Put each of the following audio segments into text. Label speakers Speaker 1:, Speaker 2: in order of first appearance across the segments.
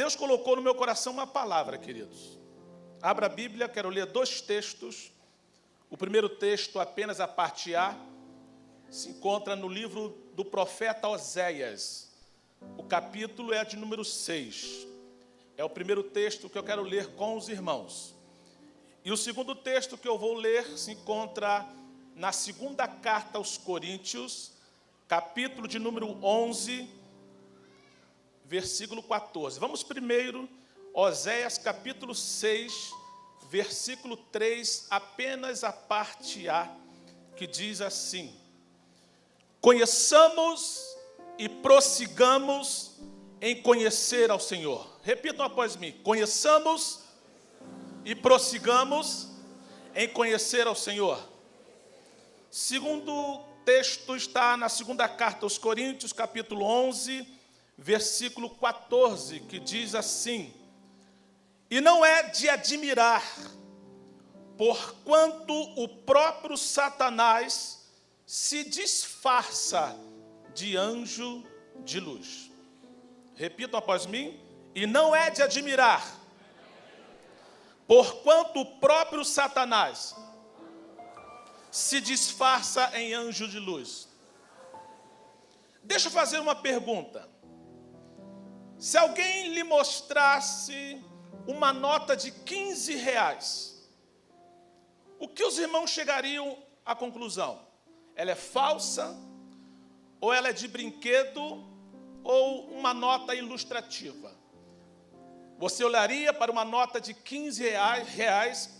Speaker 1: Deus colocou no meu coração uma palavra, queridos. Abra a Bíblia, quero ler 2 textos. O primeiro texto, apenas a parte A, se encontra no livro do profeta Oséias. O capítulo é de número 6. É o primeiro texto que eu quero ler com os irmãos. E o segundo texto que eu vou ler se encontra na segunda carta aos Coríntios, capítulo de número 11, versículo 14. Vamos primeiro, Oséias capítulo 6, versículo 3, apenas a parte A, que diz assim: conheçamos e prossigamos em conhecer ao Senhor. Repitam após mim: conheçamos e prossigamos em conhecer ao Senhor. Segundo texto está na segunda carta aos Coríntios, capítulo 11, versículo 14, que diz assim: e não é de admirar, porquanto o próprio Satanás se disfarça de anjo de luz. Repitam após mim: e não é de admirar, porquanto o próprio Satanás se disfarça em anjo de luz. Deixa eu fazer uma pergunta. Se alguém lhe mostrasse uma nota de 15 reais, o que os irmãos chegariam à conclusão? Ela é falsa, ou ela é de brinquedo, ou uma nota ilustrativa? Você olharia para uma nota de 15 reais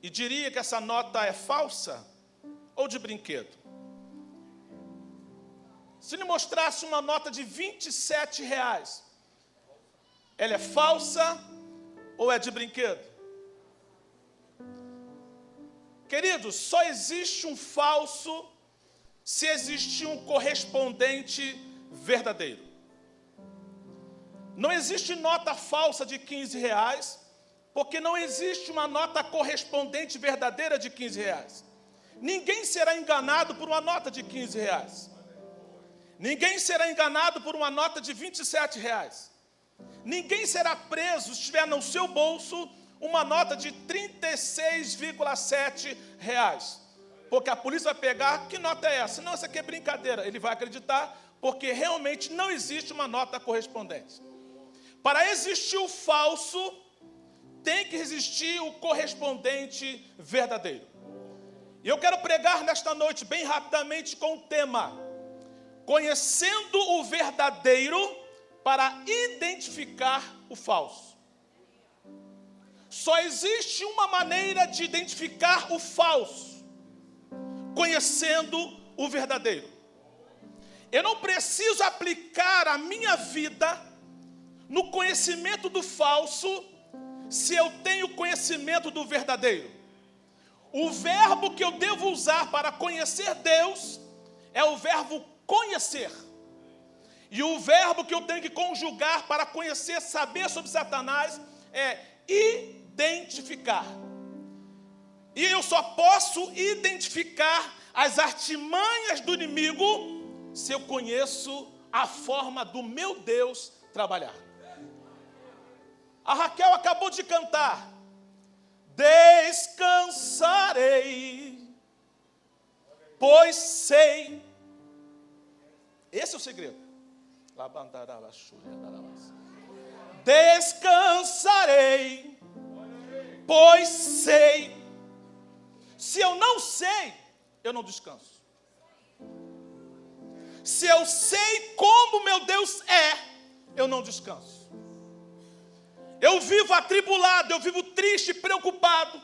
Speaker 1: e diria que essa nota é falsa ou de brinquedo? Se lhe mostrasse uma nota de 27 reais, ela é falsa ou é de brinquedo? Queridos, só existe um falso se existir um correspondente verdadeiro. Não existe nota falsa de 15 reais, porque não existe uma nota correspondente verdadeira de 15 reais. Ninguém será enganado por uma nota de 15 reais. Ninguém será enganado por uma nota de 27 reais. Ninguém será preso se tiver no seu bolso uma nota de 36,7 reais. Porque a polícia vai pegar, que nota é essa? Não, essa aqui é brincadeira. Ele vai acreditar, porque realmente não existe uma nota correspondente. Para existir o falso, tem que existir o correspondente verdadeiro. E eu quero pregar nesta noite, bem rapidamente, com o tema: conhecendo o verdadeiro para identificar o falso. Só existe uma maneira de identificar o falso: conhecendo o verdadeiro. Eu não preciso aplicar a minha vida no conhecimento do falso, se eu tenho conhecimento do verdadeiro. O verbo que eu devo usar para conhecer Deus é o verbo conhecer. E o verbo que eu tenho que conjugar para conhecer, saber sobre Satanás, é identificar. E eu só posso identificar as artimanhas do inimigo se eu conheço a forma do meu Deus trabalhar. A Raquel acabou de cantar: descansarei, pois sei. Esse é o segredo. Descansarei, pois sei. Se eu não sei, eu não descanso. Se eu sei como meu Deus é, eu não descanso. Eu vivo atribulado, eu vivo triste, preocupado,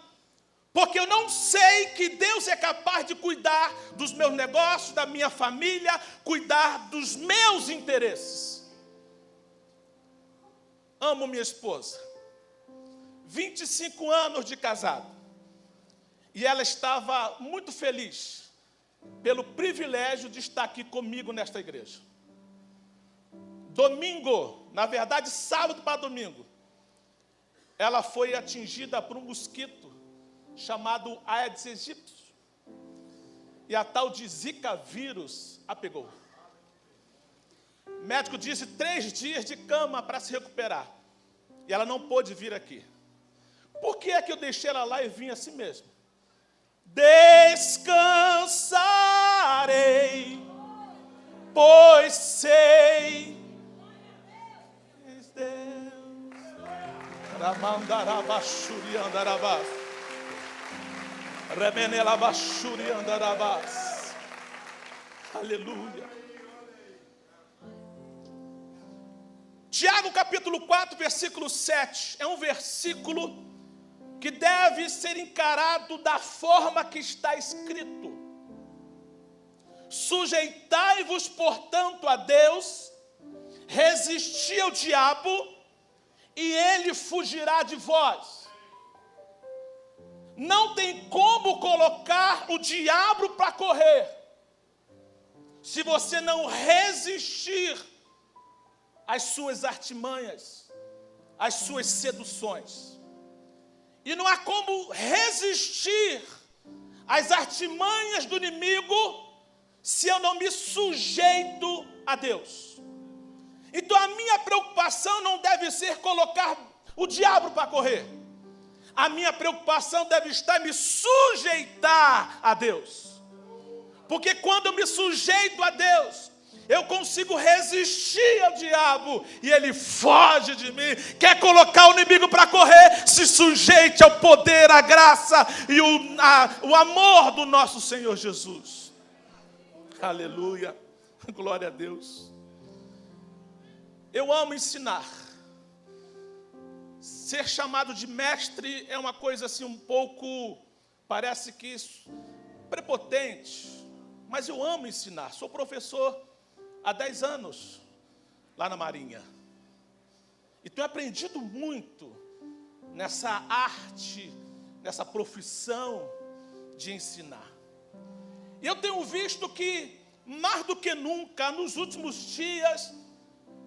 Speaker 1: porque eu não sei que Deus é capaz de cuidar dos meus negócios, da minha família, cuidar dos meus interesses. Amo minha esposa, 25 anos de casado, e ela estava muito feliz pelo privilégio de estar aqui comigo nesta igreja. Domingo, na verdade sábado para domingo, ela foi atingida por um mosquito chamado Aedes aegypti, e a tal de Zika vírus a pegou. O médico disse 3 dias de cama para se recuperar. E ela não pôde vir aqui. Por que é que eu deixei ela lá e vim assim mesmo? Descansarei, pois sei és Deus. Ramandarabashuri andarabas. Remenelabashuri andarabas. Aleluia. Tiago capítulo 4, versículo 7, é um versículo que deve ser encarado da forma que está escrito. Sujeitai-vos, portanto, a Deus, resisti ao diabo, e ele fugirá de vós. Não tem como colocar o diabo para correr, se você não resistir às suas artimanhas, às suas seduções. E não há como resistir às artimanhas do inimigo se eu não me sujeito a Deus. Então a minha preocupação não deve ser colocar o diabo para correr. A minha preocupação deve estar em me sujeitar a Deus. Porque quando eu me sujeito a Deus, eu consigo resistir ao diabo e ele foge de mim. Quer colocar o inimigo para correr? Se sujeite ao poder, à graça e o amor do nosso Senhor Jesus. Aleluia, glória a Deus. Eu amo ensinar. Ser chamado de mestre é uma coisa assim um pouco, parece que isso, prepotente. Mas eu amo ensinar. Sou professor há 10 anos, lá na Marinha. E tenho aprendido muito nessa arte, nessa profissão de ensinar. E eu tenho visto que, mais do que nunca, nos últimos dias,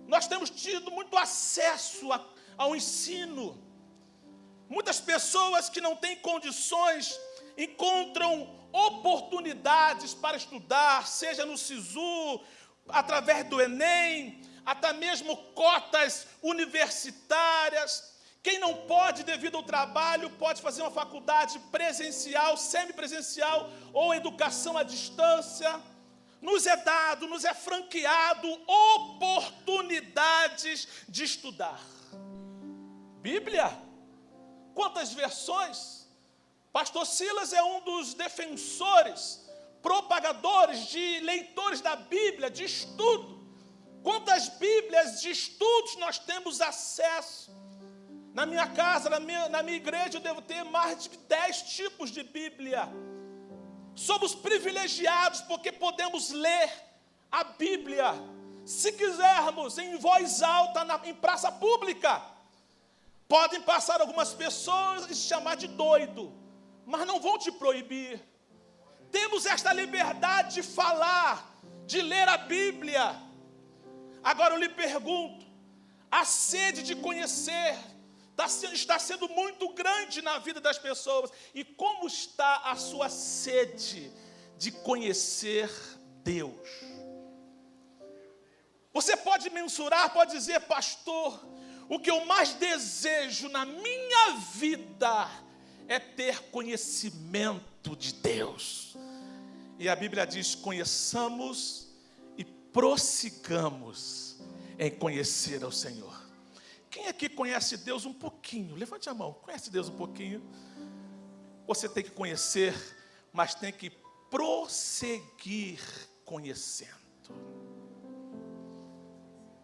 Speaker 1: nós temos tido muito acesso ao ensino. Muitas pessoas que não têm condições encontram oportunidades para estudar, seja no SISU, através do Enem, até mesmo cotas universitárias. Quem não pode, devido ao trabalho, pode fazer uma faculdade presencial, semipresencial ou educação à distância. Nos é dado, nos é franqueado oportunidades de estudar. Bíblia, quantas versões? Pastor Silas é um dos defensores, propagadores, de leitores da Bíblia, de estudo. Quantas Bíblias de estudos nós temos acesso? Na minha casa, na minha igreja, eu devo ter mais de 10 tipos de Bíblia. Somos privilegiados porque podemos ler a Bíblia, se quisermos, em voz alta, em praça pública. Podem passar algumas pessoas e se chamar de doido, mas não vão te proibir. Temos esta liberdade de falar, de ler a Bíblia. Agora eu lhe pergunto, a sede de conhecer está sendo muito grande na vida das pessoas. E como está a sua sede de conhecer Deus? Você pode mensurar, pode dizer, pastor, o que eu mais desejo na minha vida é ter conhecimento de Deus. E a Bíblia diz, conheçamos e prossigamos em conhecer ao Senhor. Quem aqui conhece Deus um pouquinho? Levante a mão. Conhece Deus um pouquinho? Você tem que conhecer, mas tem que prosseguir conhecendo.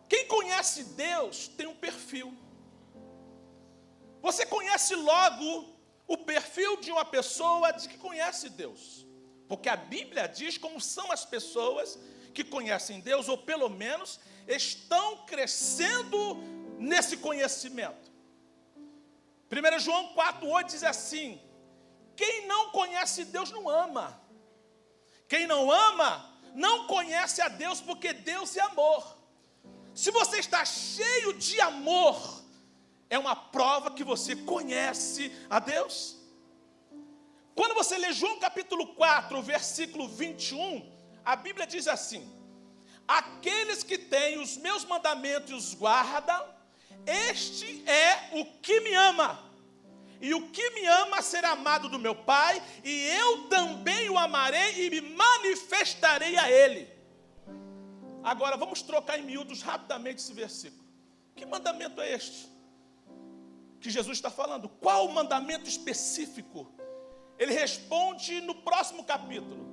Speaker 1: Quem conhece Deus tem um perfil. Você conhece logo o perfil de uma pessoa de que conhece Deus. Porque a Bíblia diz como são as pessoas que conhecem Deus, ou pelo menos estão crescendo nesse conhecimento. 1 João 4,8 diz assim: quem não conhece Deus não ama. Quem não ama não conhece a Deus, porque Deus é amor. Se você está cheio de amor, é uma prova que você conhece a Deus. Quando você lê João capítulo 4, versículo 21, a Bíblia diz assim: aqueles que têm os meus mandamentos e os guardam, Este é o que me ama. E o que me ama será amado do meu Pai, e eu também o amarei e me manifestarei a ele. Agora, vamos trocar em miúdos rapidamente esse versículo. Que mandamento é este que Jesus está falando? Qual o mandamento específico? Ele responde no próximo capítulo,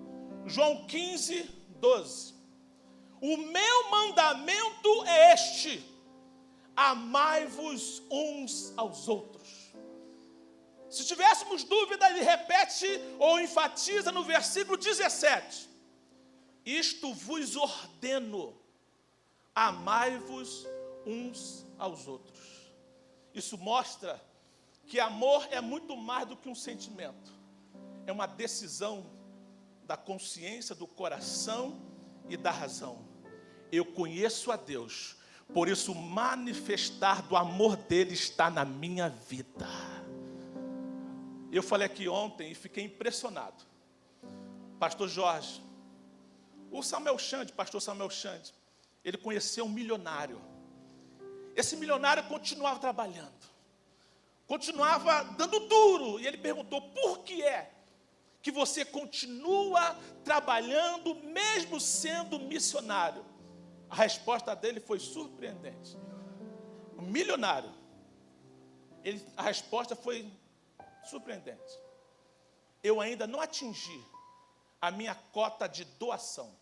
Speaker 1: João 15, 12. O meu mandamento é este: amai-vos uns aos outros. Se tivéssemos dúvida, ele repete ou enfatiza no versículo 17. Isto vos ordeno, amai-vos uns aos outros. Isso mostra que amor é muito mais do que um sentimento. É uma decisão da consciência, do coração e da razão. Eu conheço a Deus, por isso o manifestar do amor dele está na minha vida. Eu falei aqui ontem e fiquei impressionado. Pastor Jorge, o Samuel Xande, pastor Samuel Xande, ele conheceu um milionário. Esse milionário continuava trabalhando, continuava dando duro. E ele perguntou: por que é que você continua trabalhando mesmo sendo missionário? A resposta dele foi surpreendente. O milionário, a resposta foi surpreendente. Eu ainda não atingi a minha cota de doação.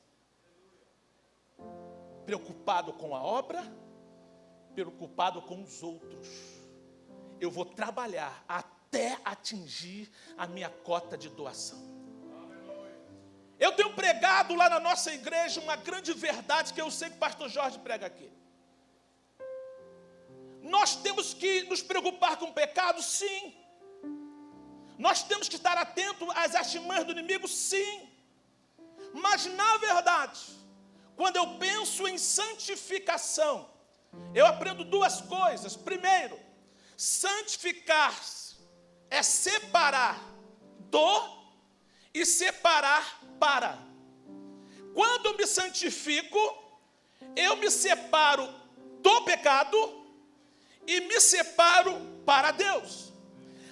Speaker 1: Preocupado com a obra, preocupado com os outros. Eu vou trabalhar até atingir a minha cota de doação. Eu tenho pregado lá na nossa igreja uma grande verdade que eu sei que o pastor Jorge prega aqui. Nós temos que nos preocupar com o pecado, sim. Nós temos que estar atentos às artimanhas do inimigo, sim. Mas, na verdade, quando eu penso em santificação, eu aprendo duas coisas. Primeiro, santificar-se é separar do e separar para. Quando eu me santifico, eu me separo do pecado e me separo para Deus.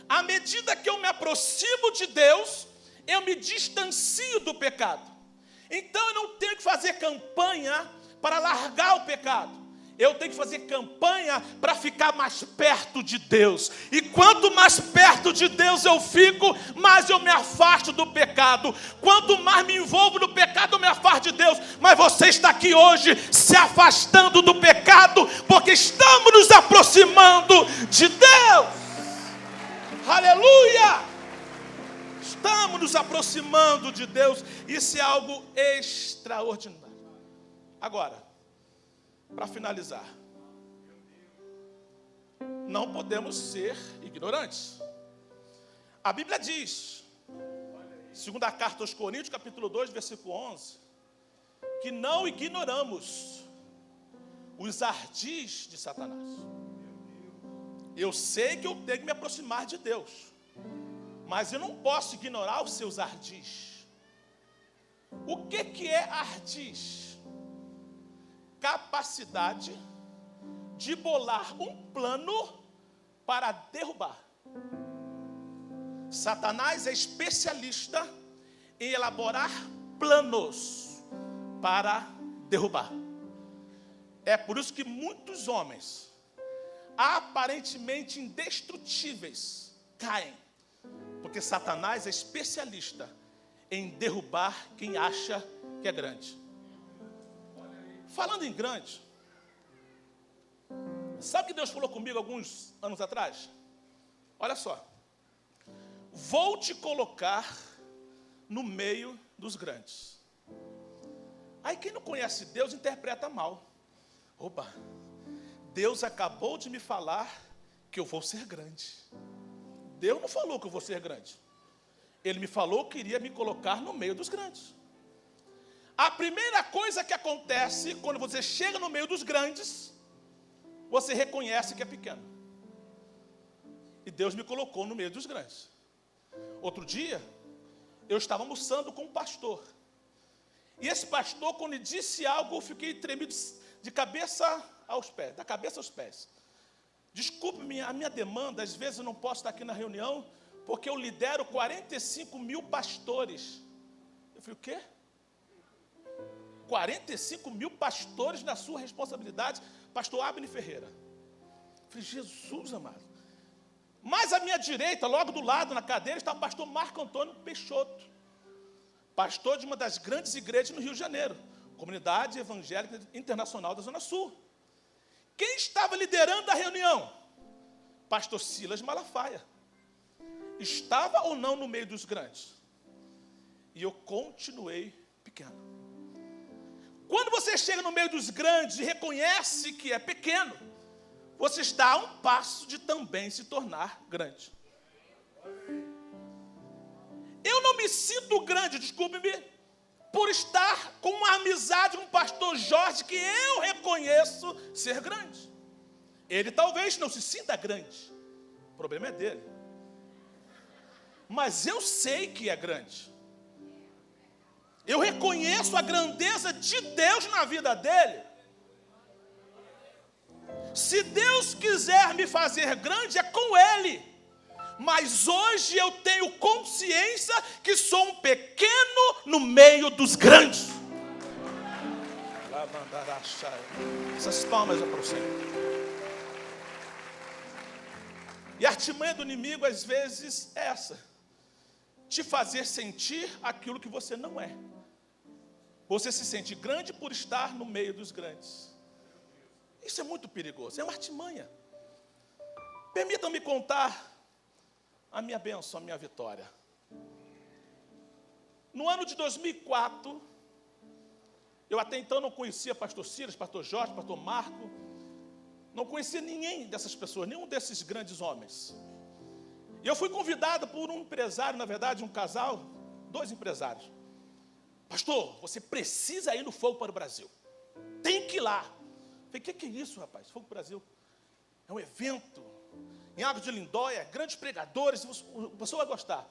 Speaker 1: À medida que eu me aproximo de Deus, eu me distancio do pecado. Então eu não tenho que fazer campanha para largar o pecado. Eu tenho que fazer campanha para ficar mais perto de Deus. E quanto mais perto de Deus eu fico, mais eu me afasto do pecado. Quanto mais me envolvo no pecado, eu me afasto de Deus. Mas você está aqui hoje se afastando do pecado, porque estamos nos aproximando de Deus. Aleluia! Estamos nos aproximando de Deus. Isso é algo extraordinário. Agora, para finalizar, não podemos ser ignorantes. A Bíblia diz, segunda carta aos Coríntios, capítulo 2, versículo 11, que não ignoramos os ardis de Satanás. Eu sei que eu tenho que me aproximar de Deus, mas eu não posso ignorar os seus ardis. O que é ardis? Capacidade de bolar um plano para derrubar. Satanás é especialista em elaborar planos para derrubar. É por isso que muitos homens aparentemente indestrutíveis caem, porque Satanás é especialista em derrubar quem acha que é grande. Falando em grande, sabe o que Deus falou comigo alguns anos atrás? Olha só: vou te colocar no meio dos grandes. Aí quem não conhece Deus interpreta mal. Opa, Deus acabou de me falar que eu vou ser grande. Deus não falou que eu vou ser grande. Ele me falou que iria me colocar no meio dos grandes. A primeira coisa que acontece quando você chega no meio dos grandes, você reconhece que é pequeno. E Deus me colocou no meio dos grandes. Outro dia, eu estava almoçando com um pastor. E esse pastor, quando ele disse algo, eu fiquei tremido de cabeça aos pés, da cabeça aos pés. Desculpe-me, a minha demanda, às vezes eu não posso estar aqui na reunião, porque eu lidero 45 mil pastores. Eu falei, o quê? 45 mil pastores na sua responsabilidade, pastor Abner Ferreira. Eu falei, Jesus amado. Mas à minha direita, logo do lado, na cadeira, está o pastor Marco Antônio Peixoto, pastor de uma das grandes igrejas no Rio de Janeiro, Comunidade Evangélica Internacional da Zona Sul. Quem estava liderando a reunião? Pastor Silas Malafaia. Estava ou não no meio dos grandes? E eu continuei pequeno. Quando você chega no meio dos grandes e reconhece que é pequeno, você está a um passo de também se tornar grande. Eu não me sinto grande, desculpe-me, por estar com uma amizade com o pastor Jorge, que eu reconheço ser grande. Ele talvez não se sinta grande, o problema é dele. Mas eu sei que é grande. Eu reconheço a grandeza de Deus na vida dele. Se Deus quiser me fazer grande, é com Ele. Mas hoje eu tenho consciência que sou um pequeno no meio dos grandes. Essas palmas é para o Senhor. E a artimanha do inimigo, às vezes, é essa: te fazer sentir aquilo que você não é. Você se sente grande por estar no meio dos grandes. Isso é muito perigoso, é uma artimanha. Permitam-me contar a minha bênção, a minha vitória. No ano de 2004, eu até então não conhecia pastor Silas, pastor Jorge, pastor Marco, não conhecia ninguém dessas pessoas, nenhum desses grandes homens. E eu fui convidado por um empresário, na verdade, um casal, 2 empresários. Pastor, você precisa ir no Fogo para o Brasil. Tem que ir lá. Eu falei, que é isso, rapaz? Fogo para o Brasil. É um evento em Águas de Lindóia, grandes pregadores, o pessoal vai gostar.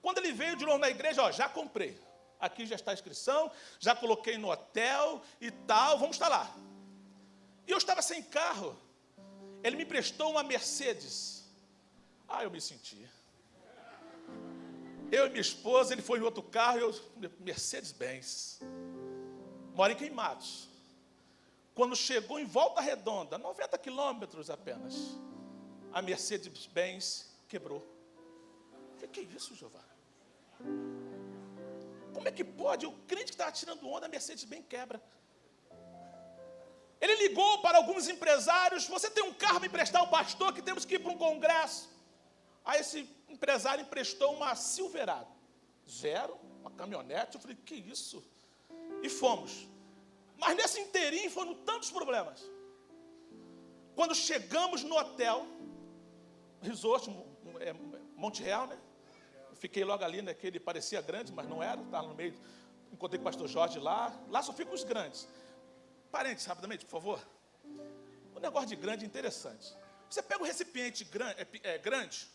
Speaker 1: Quando ele veio de novo na igreja, ó, já comprei. Aqui já está a inscrição, já coloquei no hotel e tal, vamos estar lá. E eu estava sem carro. Ele me emprestou uma Mercedes. Eu me senti. Eu e minha esposa, ele foi em outro carro, Mercedes-Benz. Mora em Queimados. Quando chegou em Volta Redonda, 90 quilômetros apenas, a Mercedes-Benz quebrou. O que é isso, Jeová? Como é que pode? O crente que estava tirando onda, a Mercedes-Benz quebra. Ele ligou para alguns empresários: você tem um carro para me emprestar ao pastor, que temos que ir para um congresso. Aí esse empresário emprestou uma Silverado, 0, uma caminhonete. Eu falei, que isso? E fomos. Mas nesse inteirinho foram tantos problemas. Quando chegamos no hotel, resort, Monte Real, né? Eu fiquei logo ali, naquele, parecia grande, mas não era, estava no meio. Encontrei com o pastor Jorge lá só ficam os grandes. Parênteses, rapidamente, por favor. Um negócio de grande é interessante. Você pega um recipiente grande,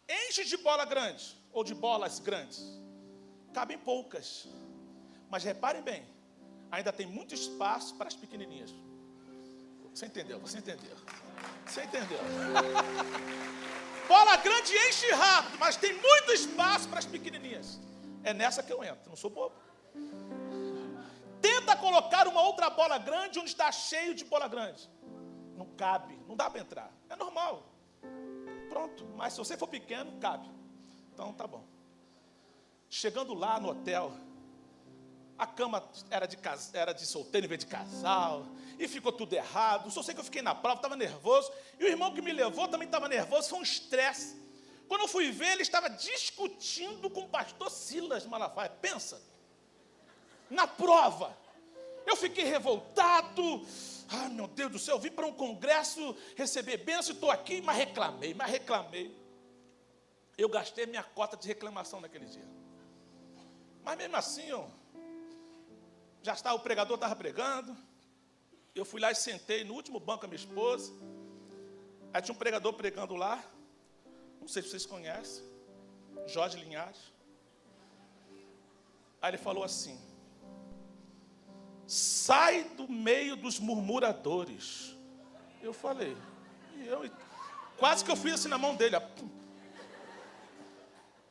Speaker 1: enche de bola grande, ou de bolas grandes, cabem poucas. Mas reparem bem, ainda tem muito espaço para as pequenininhas. Você entendeu? Você entendeu? Você entendeu? Bola grande enche rápido, mas tem muito espaço para as pequenininhas. É nessa que eu entro, não sou bobo. Tenta colocar uma outra bola grande onde está cheio de bola grande. Não cabe, não dá para entrar. É normal. Pronto, mas se você for pequeno, cabe. Então tá bom. Chegando lá no hotel, a cama era de solteiro em vez de casal, e ficou tudo errado. Só sei que eu fiquei na prova, estava nervoso, e o irmão que me levou também estava nervoso, foi um estresse. Quando eu fui ver, ele estava discutindo com o pastor Silas Malafaia. Pensa, na prova. Eu fiquei revoltado. Meu Deus do céu, eu vim para um congresso receber bênção e estou aqui, mas reclamei. Eu gastei minha cota de reclamação naquele dia. Mas mesmo assim, o pregador estava pregando. Eu fui lá e sentei no último banco com a minha esposa. Aí tinha um pregador pregando lá. Não sei se vocês conhecem. Jorge Linhares. Aí ele falou assim: sai do meio dos murmuradores. Eu falei, Quase que eu fiz assim na mão dele, ó.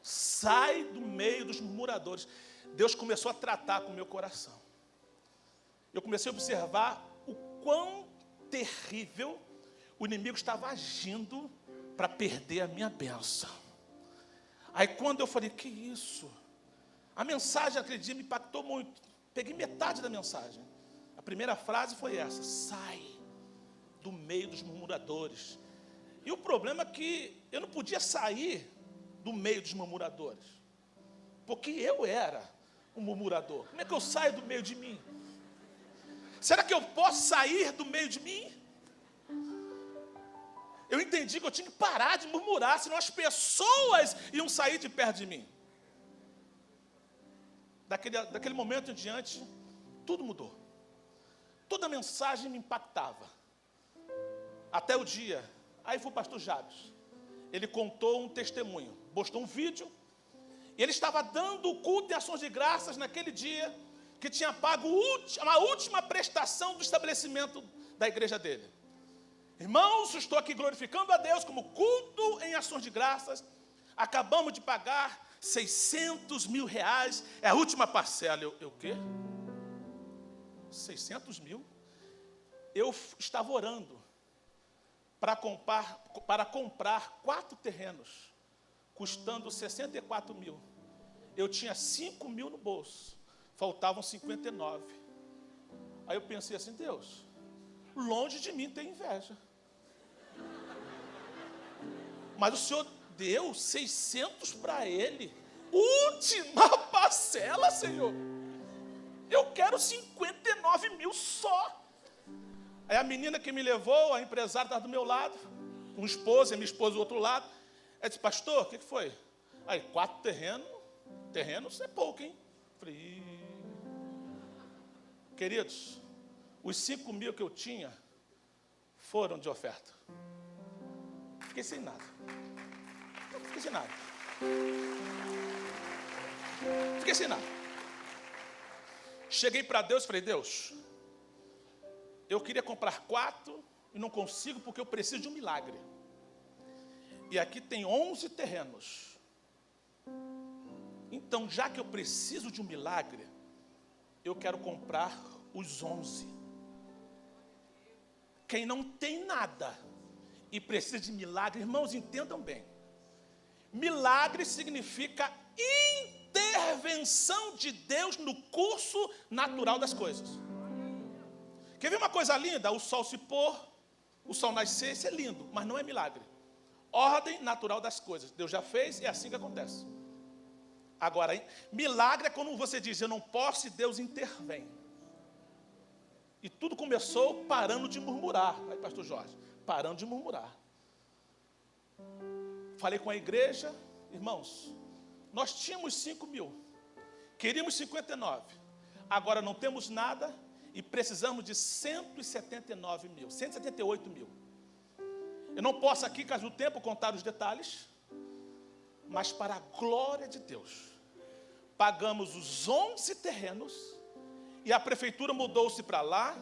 Speaker 1: Sai do meio dos murmuradores. Deus começou a tratar com o meu coração. Eu comecei a observar o quão terrível o inimigo estava agindo para perder a minha bênção. Aí quando eu falei, que isso? A mensagem aquele dia me impactou muito. Peguei metade da mensagem. A primeira frase foi essa: sai do meio dos murmuradores. E o problema é que eu não podia sair do meio dos murmuradores, porque eu era um murmurador. Como é que eu saio do meio de mim? Será que eu posso sair do meio de mim? Eu entendi que eu tinha que parar de murmurar, senão as pessoas iam sair de perto de mim. Daquele momento em diante, tudo mudou. Toda a mensagem me impactava. Até o dia, aí foi o pastor Jabes. Ele contou um testemunho, postou um vídeo, e ele estava dando o culto e ações de graças naquele dia, que tinha pago a última prestação do estabelecimento da igreja dele. Irmãos, estou aqui glorificando a Deus como culto em ações de graças. Acabamos de pagar 600 mil reais, é a última parcela. Eu o quê? 600 mil? Eu estava orando para comprar 4 terrenos, custando 64 mil. Eu tinha 5 mil no bolso, faltavam 59. Aí eu pensei assim, Deus, longe de mim ter inveja. Mas o Senhor deu 600 para ele. Última parcela, Senhor. Eu quero 59 mil só. Aí a menina que me levou, a empresária estava do meu lado, com o esposo, e a minha esposa do outro lado. Ela disse, pastor, o que foi? Aí, 4 terrenos é pouco, hein? Falei, queridos, os 5 mil que eu tinha foram de oferta. Fiquei sem nada. Fiquei sem nada. Fiquei sem nada. Cheguei para Deus e falei, Deus, eu queria comprar 4 e não consigo porque eu preciso de um milagre. E aqui tem 11 terrenos. Então, já que eu preciso de um milagre, eu quero comprar os 11. Quem não tem nada e precisa de milagre, irmãos, entendam bem. Milagre significa intervenção de Deus no curso natural das coisas. Quer ver uma coisa linda? O sol se pôr, o sol nascer, isso é lindo, mas não é milagre. Ordem natural das coisas. Deus já fez, é assim que acontece. Agora, milagre é quando você diz, eu não posso e Deus intervém. E tudo começou parando de murmurar. Aí, pastor Jorge, parando de murmurar. Falei com a igreja, irmãos, nós tínhamos 5 mil, queríamos 59, agora não temos nada e precisamos de 178 mil. Eu não posso aqui, caso do tempo, contar os detalhes, mas para a glória de Deus, pagamos os 11 terrenos e a prefeitura mudou-se para lá,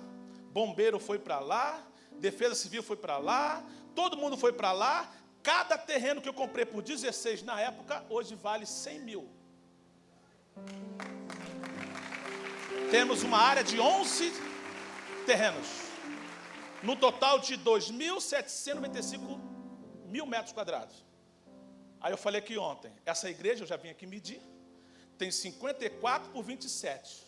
Speaker 1: bombeiro foi para lá, defesa civil foi para lá, todo mundo foi para lá. Cada terreno que eu comprei por 16 na época, hoje vale 100 mil. Temos uma área de 11 terrenos, no total de 2.795 mil metros quadrados. Aí eu falei aqui ontem, essa igreja, eu já vim aqui medir, tem 54 por 27.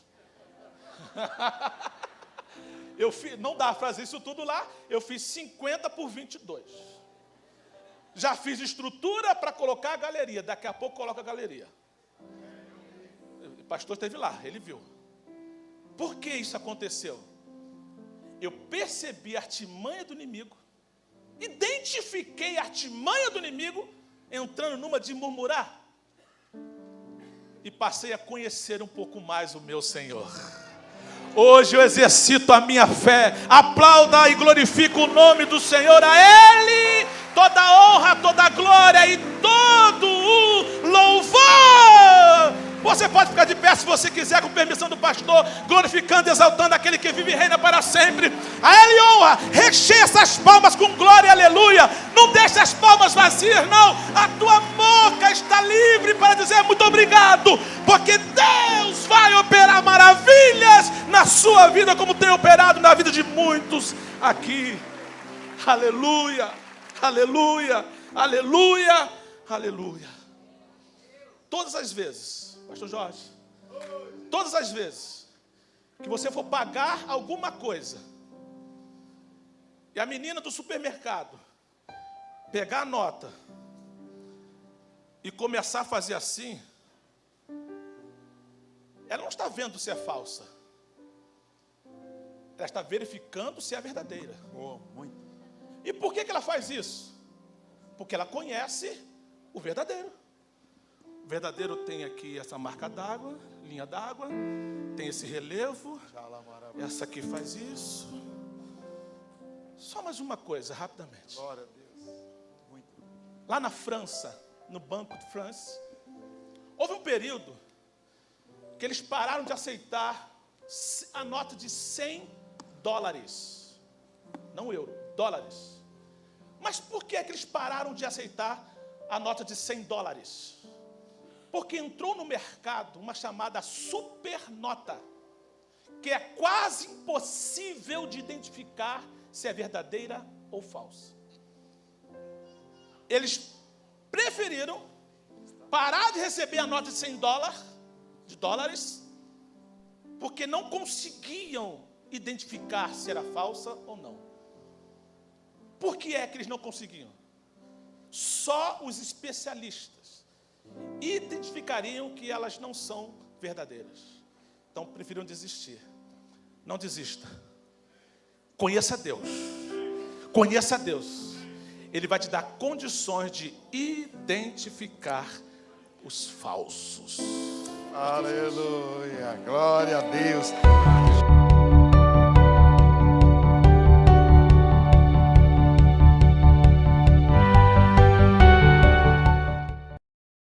Speaker 1: Não dá para fazer isso tudo lá, eu fiz 50 por 22. Já fiz estrutura para colocar a galeria. Daqui a pouco coloca a galeria. O pastor esteve lá, ele viu. Por que isso aconteceu? Eu percebi a artimanha do inimigo, identifiquei a artimanha do inimigo, entrando numa de murmurar, e passei a conhecer um pouco mais o meu Senhor. Hoje eu exercito a minha fé. Aplauda e glorifica o nome do Senhor. A Ele toda a honra, toda a glória e todo o louvor. Você pode ficar de pé se você quiser, com permissão do pastor, glorificando, exaltando aquele que vive e reina para sempre. A Ele honra. Recheia essas palmas com glória e aleluia. Não deixe as palmas vazias, não. A tua boca está livre para dizer muito obrigado, porque Deus vai operar maravilhas na sua vida, como tem operado na vida de muitos aqui. Aleluia, aleluia, aleluia, aleluia. Todas as vezes, pastor Jorge, todas as vezes que você for pagar alguma coisa e a menina do supermercado pegar a nota e começar a fazer assim, ela não está vendo se é falsa, ela está verificando se é verdadeira.
Speaker 2: Muito.
Speaker 1: E por que ela faz isso? Porque ela conhece o verdadeiro. O verdadeiro tem aqui essa marca d'água, linha d'água, tem esse relevo, essa aqui faz isso. Só mais uma coisa, rapidamente.
Speaker 2: Glória a Deus. Muito.
Speaker 1: Lá na França, no Banco de France, houve um período que eles pararam de aceitar a nota de $100. Não euro, dólares. Mas por que eles pararam de aceitar a nota de $100? Porque entrou no mercado uma chamada supernota, que é quase impossível de identificar se é verdadeira ou falsa. Eles preferiram parar de receber a nota de $100, porque não conseguiam identificar se era falsa ou não. Por que é que eles não conseguiam? Só os especialistas identificariam que elas não são verdadeiras. Então preferiram desistir. Não desista. Conheça Deus. Conheça Deus. Ele vai te dar condições de identificar os falsos.
Speaker 2: Aleluia. Glória a Deus.